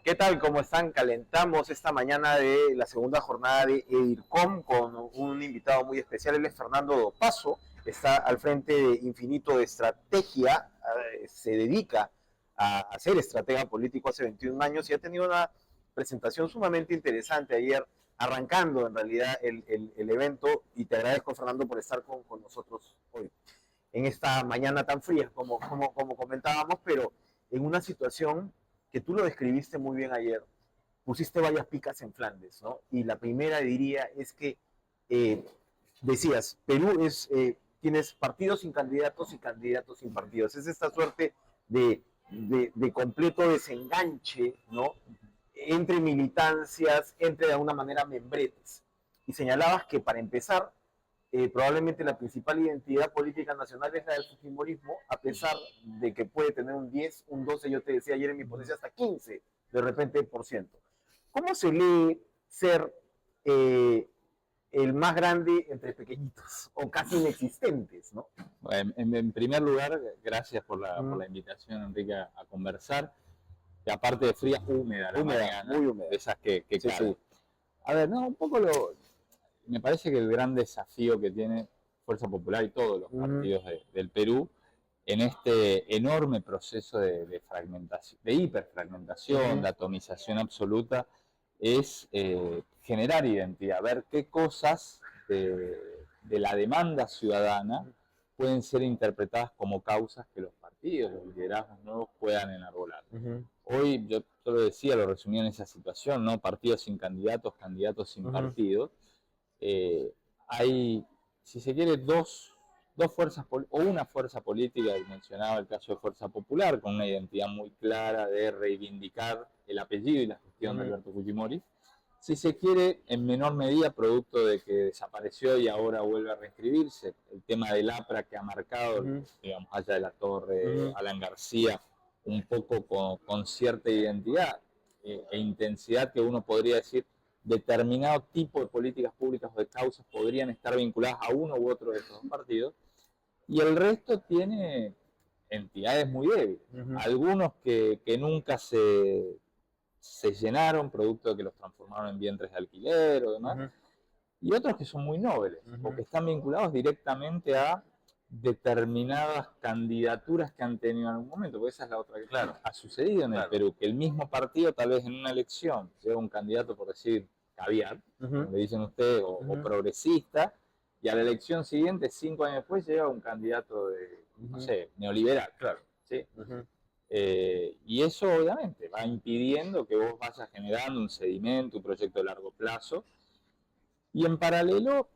¿Qué tal? ¿Cómo están? Calentamos esta mañana de la segunda jornada de EDIRCOM con un invitado muy especial. Él es Fernando Dopazo, está al frente de Infinito de Estrategia, se dedica a ser estratega político hace 21 años y ha tenido una presentación sumamente interesante ayer, arrancando en realidad el evento, y te agradezco, Fernando, por estar con nosotros hoy, en esta mañana tan fría como comentábamos, pero en una situación que tú lo describiste muy bien ayer. Pusiste varias picas en Flandes, ¿no? Y la primera diría es que eh, decías, Perú tienes partidos sin candidatos y candidatos sin partidos. Es esta suerte de completo desenganche, ¿no? Entre militancias, entre de alguna manera membretes. Y señalabas que para empezar, probablemente la principal identidad política nacional es la del fujimorismo, a pesar de que puede tener un 10, un 12, yo te decía ayer en mi ponencia, hasta 15 de repente por ciento. ¿Cómo se lee ser eh, el más grande entre pequeñitos o casi inexistentes, ¿no? Bueno, en primer lugar, gracias por la invitación, Enrique, a conversar. Y aparte de fría, húmeda la mañana, muy húmeda. De esas que Sí, sí. A ver, no, me parece que el gran desafío que tiene Fuerza Popular y todos los partidos del Perú en este enorme proceso de fragmentación, de hiperfragmentación, de atomización absoluta, es generar identidad, ver qué cosas de la demanda ciudadana pueden ser interpretadas como causas que los partidos, los liderazgos nuevos puedan enarbolar. Hoy, yo lo decía, lo resumía en esa situación, ¿no? Partidos sin candidatos, candidatos sin partidos. Hay, si se quiere, dos fuerzas, o una fuerza política, y mencionaba el caso de Fuerza Popular, con una identidad muy clara de reivindicar el apellido y la gestión de Alberto Fujimori. Si se quiere, en menor medida, producto de que desapareció y ahora vuelve a reescribirse, el tema del APRA que ha marcado, digamos, allá de la Torre, Alan García, un poco con cierta identidad e intensidad que uno podría decir determinado tipo de políticas públicas o de causas podrían estar vinculadas a uno u otro de estos partidos, y el resto tiene entidades muy débiles. Algunos que nunca se llenaron, producto de que los transformaron en vientres de alquiler o demás, y otros que son muy nobles, o que están vinculados directamente a determinadas candidaturas que han tenido en algún momento, porque esa es la otra que ha sucedido en el Perú, que el mismo partido tal vez en una elección lleva un candidato, por decir, caviar, como le dicen ustedes, o progresista, y a la elección siguiente, 5 años después, llega un candidato de, no sé, neoliberal. ¿Sí? Y eso obviamente va impidiendo que vos vayas generando un sedimento, un proyecto de largo plazo, y en paralelo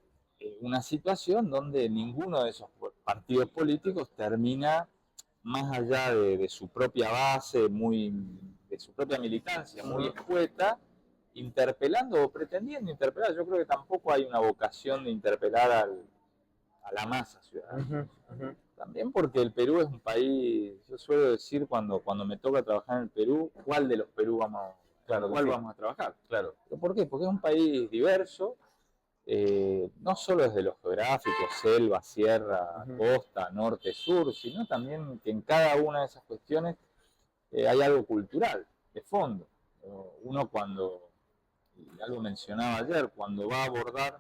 una situación donde ninguno de esos partidos políticos termina, más allá de su propia base, de su propia militancia muy escueta, interpelando o pretendiendo interpelar. Yo creo que tampoco hay una vocación de interpelar a la masa ciudadana. También porque el Perú es un país, yo suelo decir cuando me toca trabajar en el Perú, ¿cuál de los Perú vamos a trabajar? Claro. ¿Por qué? Porque es un país diverso, no solo desde lo geográfico, selva, sierra, costa, norte, sur, sino también que en cada una de esas cuestiones hay algo cultural, de fondo. Uno cuando, y algo mencionaba ayer, cuando va a abordar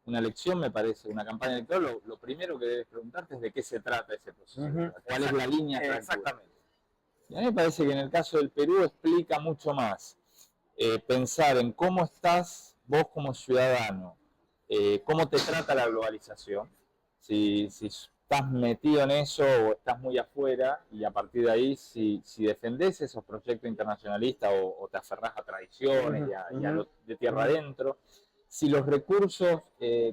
una elección, me parece, una campaña electoral, lo primero que debes preguntarte es de qué se trata ese proceso. ¿Cuál es la línea? Exactamente. Y a mí me parece que en el caso del Perú explica mucho más pensar en cómo estás vos como ciudadano, cómo te trata la globalización, si estás metido en eso o estás muy afuera, y a partir de ahí si defendés esos proyectos internacionalistas o te aferrás a tradiciones y a lo de tierra adentro, si los recursos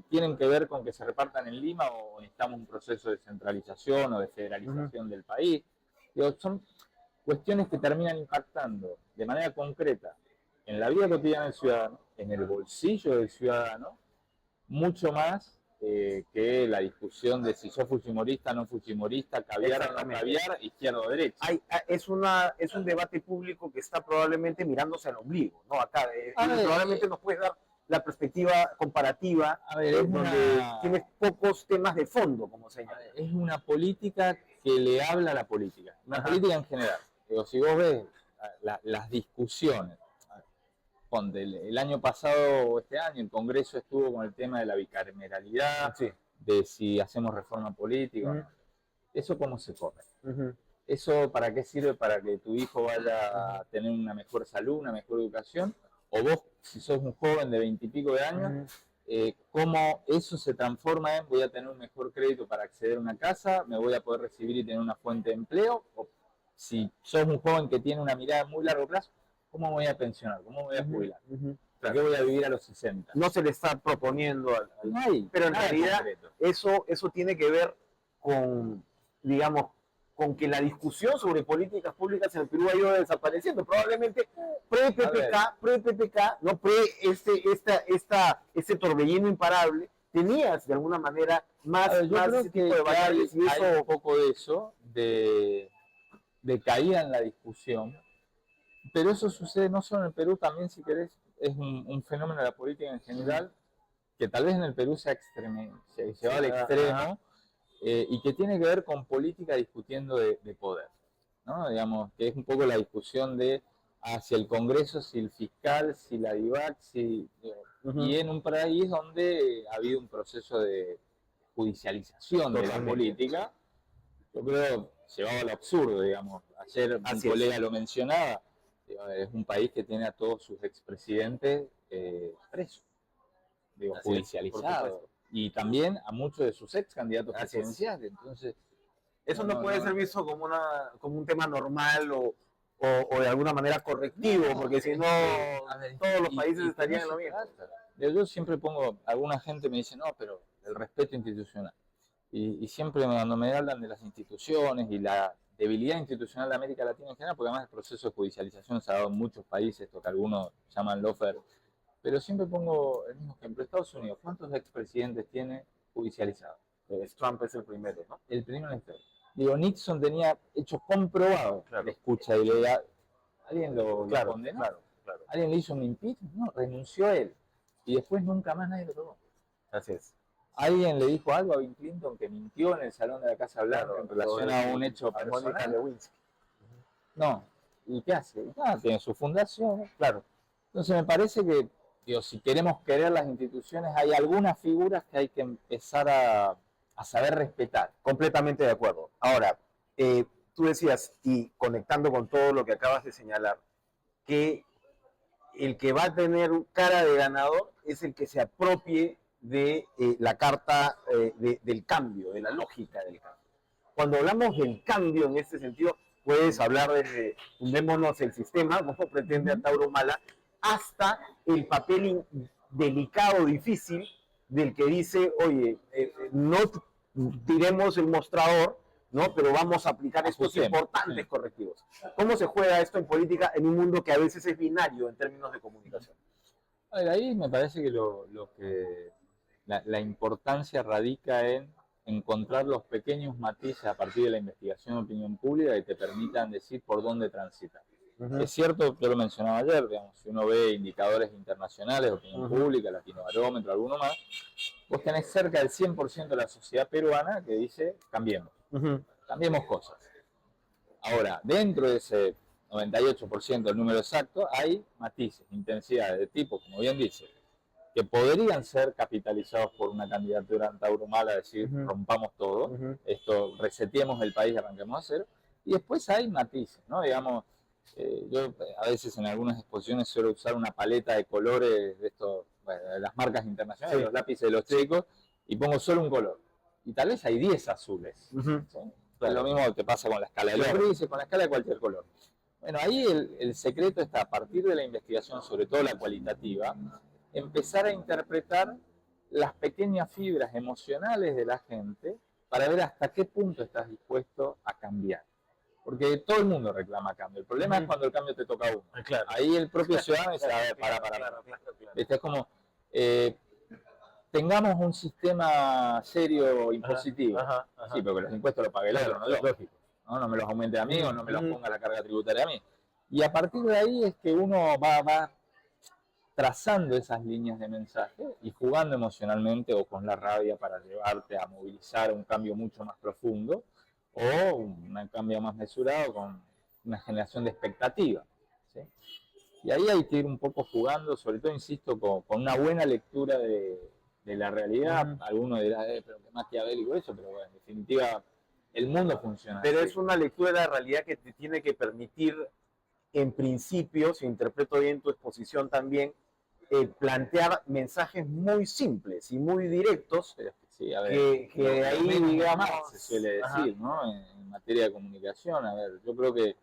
tienen que ver con que se repartan en Lima o necesitamos un proceso de centralización o de federalización del país. Digo, son cuestiones que terminan impactando de manera concreta en la vida cotidiana del ciudadano, en el bolsillo del ciudadano, mucho más que la discusión de si sos fujimorista, no fujimorista, caviar, no caviar, izquierda o derecha. Es un debate público que está probablemente mirándose al ombligo, ¿no? Acá, probablemente nos puedes dar la perspectiva comparativa, donde tienes pocos temas de fondo, como señala. Es una política que le habla a la política, una política en general. Digo, si vos ves las discusiones. Ponte, el año pasado o este año el Congreso estuvo con el tema de la bicameralidad, Sí. de si hacemos reforma política o no. ¿Eso cómo se corre? ¿Eso para qué sirve? ¿Para que tu hijo vaya a tener una mejor salud, una mejor educación? O vos, si sos un joven de 20 y pico de años, ¿cómo eso se transforma en voy a tener un mejor crédito para acceder a una casa, me voy a poder recibir y tener una fuente de empleo? O si sos un joven que tiene una mirada a muy largo plazo, ¿cómo me voy a pensionar? ¿Cómo me voy a jubilar? ¿Por qué voy a vivir a los 60? No se le está proponiendo No hay, pero en nada realidad concreto. eso tiene que ver con, digamos, con que la discusión sobre políticas públicas en el Perú ha ido desapareciendo. Probablemente pre-PPK, no este torbellino imparable, tenías de alguna manera más creo ese tipo de que batallas y hay eso. un poco de eso, de caída en la discusión, pero eso sucede no solo en el Perú, también si querés, es un fenómeno de la política en general, que tal vez en el Perú se lleva al extremo, y que tiene que ver con política discutiendo de poder, ¿no? Digamos, que es un poco la discusión de si el Congreso, si el fiscal, si la DIVAC, y en un país donde ha habido un proceso de judicialización de la política, yo creo llevado al absurdo, digamos. Ayer un colega lo mencionaba, es un país que tiene a todos sus expresidentes presos, judicializados. Y también a muchos de sus ex candidatos presidenciales. Entonces, eso no puede ser visto como un tema normal o de alguna manera correctivo, porque si no, todos los países estarían en lo mismo. Yo siempre pongo, alguna gente me dice, no, pero el respeto institucional. Y siempre cuando me hablan de las instituciones y la debilidad institucional de América Latina en general, porque además el proceso de judicialización se ha dado en muchos países, esto que algunos llaman lawfare, pero siempre pongo el mismo ejemplo. Estados Unidos, ¿cuántos expresidentes tiene judicializados? Trump es el primero, ¿no? El primero en la historia. Digo, Nixon tenía hechos comprobados de escucha ilegal. ¿Alguien lo condenó? Claro. ¿Alguien le hizo un impeachment? No, renunció él. Y después nunca más nadie lo tocó. Así es. ¿Alguien le dijo algo a Bill Clinton que mintió en el Salón de la Casa Blanca en relación a un hecho personal? No. ¿Y qué hace? Tiene su fundación. Claro. Entonces me parece que, si queremos querer las instituciones, hay algunas figuras que hay que empezar a saber respetar. Completamente de acuerdo. Ahora, tú decías, y conectando con todo lo que acabas de señalar, que el que va a tener cara de ganador es el que se apropie de la carta del cambio, de la lógica del cambio. Cuando hablamos del cambio en este sentido, puedes hablar desde fundémonos el sistema, como pretende Antauro Humala, hasta el papel delicado, difícil, del que dice, oye, no tiremos el mostrador, ¿no? Pero vamos a aplicar estos importantes correctivos. ¿Cómo se juega esto en política en un mundo que a veces es binario en términos de comunicación? A ver, ahí me parece que la importancia radica en encontrar los pequeños matices a partir de la investigación de opinión pública que te permitan decir por dónde transitar. Es cierto, yo lo mencionaba ayer, digamos, si uno ve indicadores internacionales de opinión pública, Latinobarómetro, alguno más, vos tenés cerca del 100% de la sociedad peruana que dice, cambiemos, cambiemos cosas. Ahora, dentro de ese 98% del número exacto, hay matices, intensidades de tipo, como bien dice, que podrían ser capitalizados por una candidatura de Antauro Humala, decir, rompamos todo, reseteemos el país y arranquemos a cero. Y después hay matices, ¿no? Digamos, yo a veces en algunas exposiciones suelo usar una paleta de colores de de las marcas internacionales, los lápices de los chicos, y pongo solo un color. Y tal vez hay 10 azules. ¿Sí? Es lo mismo que te pasa con la escala de los grises, con la escala de cualquier color. Bueno, ahí el secreto está, a partir de la investigación, sobre todo la cualitativa, empezar a interpretar las pequeñas fibras emocionales de la gente para ver hasta qué punto estás dispuesto a cambiar. Porque todo el mundo reclama cambio. El problema es cuando el cambio te toca a uno. Ahí el propio ciudadano dice, a ver, para. Es como, tengamos un sistema serio impositivo. Sí, porque los impuestos los pague el otro, no es lógico. No me los aumente a mí o no me los ponga la carga tributaria a mí. Y a partir de ahí es que uno va trazando esas líneas de mensaje y jugando emocionalmente o con la rabia para llevarte a movilizar un cambio mucho más profundo o un cambio más mesurado con una generación de expectativa. ¿sí? Y ahí hay que ir un poco jugando, sobre todo, insisto, con una buena lectura de la realidad. Alguno dirá, pero qué maquiavélico eso, pero bueno, en definitiva, el mundo funciona Pero así. es una lectura de la realidad que te tiene que permitir, en principio, si interpreto bien tu exposición también, plantear mensajes muy simples y muy directos Pero sí, a ver, que ahí, menos digamos, más se suele ajá, decir, ¿no? En materia de comunicación, a ver, yo creo que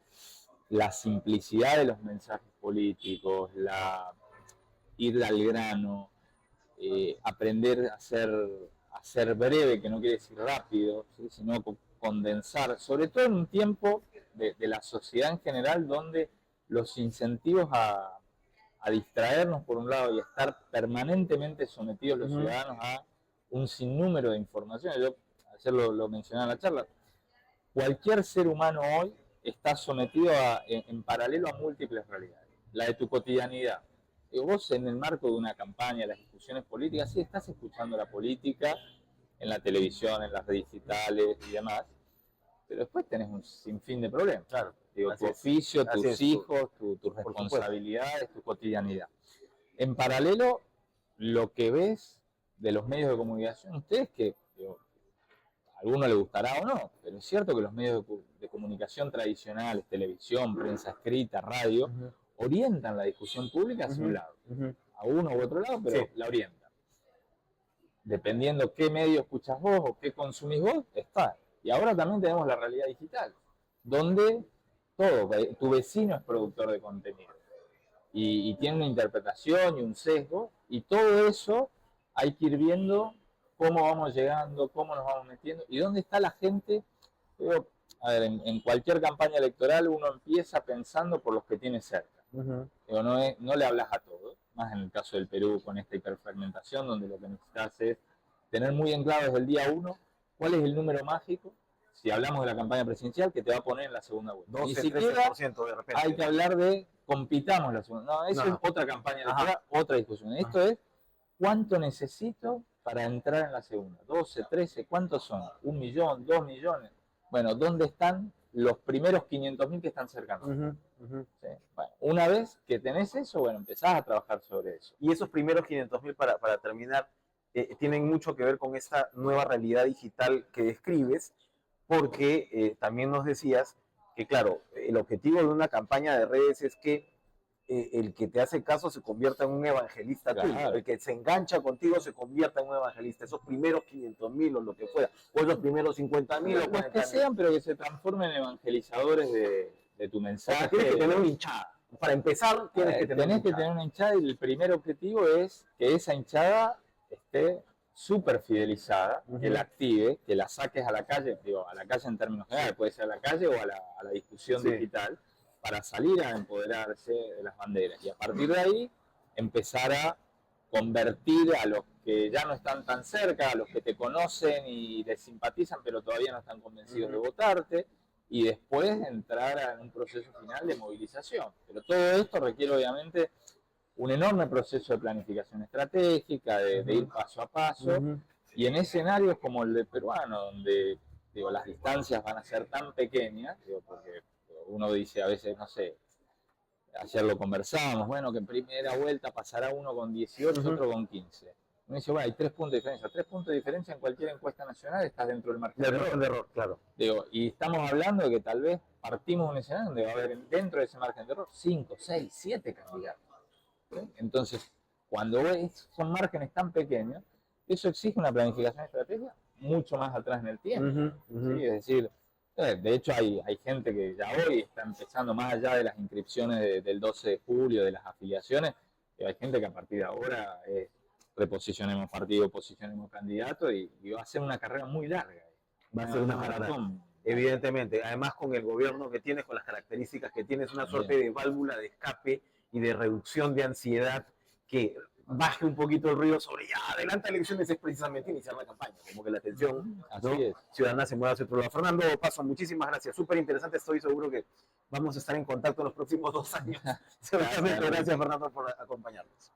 la simplicidad de los mensajes políticos, ir al grano, aprender a ser breve, que no quiere decir rápido, ¿sí? Sino condensar, sobre todo en un tiempo de la sociedad en general donde los incentivos a distraernos por un lado y a estar permanentemente sometidos los ciudadanos a un sinnúmero de informaciones. Yo ayer lo mencionaba en la charla, cualquier ser humano hoy está sometido en paralelo a múltiples realidades. La de tu cotidianidad. Vos en el marco de una campaña, las discusiones políticas, sí estás escuchando la política en la televisión, en las redes digitales y demás, pero después tenés un sinfín de problemas. claro, Digo, tu oficio, tus hijos, tus por responsabilidades, tu cotidianidad. En paralelo, lo que ves de los medios de comunicación, ustedes que digo, a alguno le gustará o no, pero es cierto que los medios de comunicación tradicionales, televisión, prensa escrita, radio, orientan la discusión pública hacia un lado, a uno u otro lado, pero Sí. la orientan. Dependiendo qué medio escuchas vos o qué consumís vos, está. Y ahora también tenemos la realidad digital, donde todo, tu vecino es productor de contenido y tiene una interpretación y un sesgo, y todo eso hay que ir viendo cómo vamos llegando, cómo nos vamos metiendo y dónde está la gente. Digo, a ver, en cualquier campaña electoral uno empieza pensando por los que tiene cerca. Digo, no le hablas a todos, más en el caso del Perú con esta hiperfermentación, donde lo que necesitas es tener muy en claro desde el día 1 cuál es el número mágico, si hablamos de la campaña presidencial, que te va a poner en la segunda vuelta. 12, Ni siquiera 13% de repente. hay que hablar de compitamos la segunda. No, eso es otra campaña electoral, otra discusión. Esto es cuánto necesito para entrar en la segunda. 12, 13, ¿cuántos son? 1 millón, 2 millones. Bueno, ¿dónde están los primeros 500.000 que están cercanos? ¿Sí? Bueno, una vez que tenés eso, bueno, empezás a trabajar sobre eso. Y esos primeros 500.000, para terminar, tienen mucho que ver con esta nueva realidad digital que describes, porque también nos decías que, claro, el objetivo de una campaña de redes es que el que te hace caso se convierta en un evangelista tuyo, el que se engancha contigo se convierta en un evangelista, esos primeros 500.000 o lo que fuera, o esos primeros 50.000 o 40.000. Los que sean, pero que se transformen en evangelizadores de tu mensaje. Tienes que tener una hinchada. Para empezar, tienes que tener una hinchada, y el primer objetivo es que esa hinchada esté súper fidelizada, que la active, que la saques a la calle, digo, a la calle en términos generales, puede ser a la calle o a la discusión digital, para salir a empoderarse de las banderas. Y a partir de ahí, empezar a convertir a los que ya no están tan cerca, a los que te conocen y les simpatizan, pero todavía no están convencidos de votarte, y después entrar en un proceso final de movilización. Pero todo esto requiere obviamente un enorme proceso de planificación estratégica, de ir paso a paso, y en escenarios como el de peruano, donde digo, las distancias van a ser tan pequeñas, digo, porque uno dice a veces, no sé, ayer lo conversábamos, bueno, que en primera vuelta pasará uno con 18, otro con 15. Uno dice, bueno, hay 3 puntos de diferencia. 3 puntos de diferencia en cualquier encuesta nacional, estás dentro del margen de error. Claro. Digo, y estamos hablando de que tal vez partimos de un escenario donde va a haber dentro de ese margen de error 5, 6, 7 candidatos. ¿Sí? Entonces, cuando ves, son márgenes tan pequeños, eso exige una planificación estratégica mucho más atrás en el tiempo. ¿Sí? Es decir, de hecho hay gente que ya hoy está empezando, más allá de las inscripciones del 12 de julio, de las afiliaciones, hay gente que a partir de ahora reposicionemos partido, posicionemos candidato, y va a ser una carrera muy larga. Va a ser una maratón. Evidentemente, además con el gobierno que tienes, con las características que tienes, una suerte de válvula de escape y de reducción de ansiedad que baje un poquito el ruido sobre ya, adelanta elecciones, es precisamente iniciar la campaña, como que la atención ciudadana se mueva hacia otro lado. Fernando Paso, muchísimas gracias, súper interesante, estoy seguro que vamos a estar en contacto en los próximos 2 años. Seguramente. Gracias, Fernando, por acompañarnos.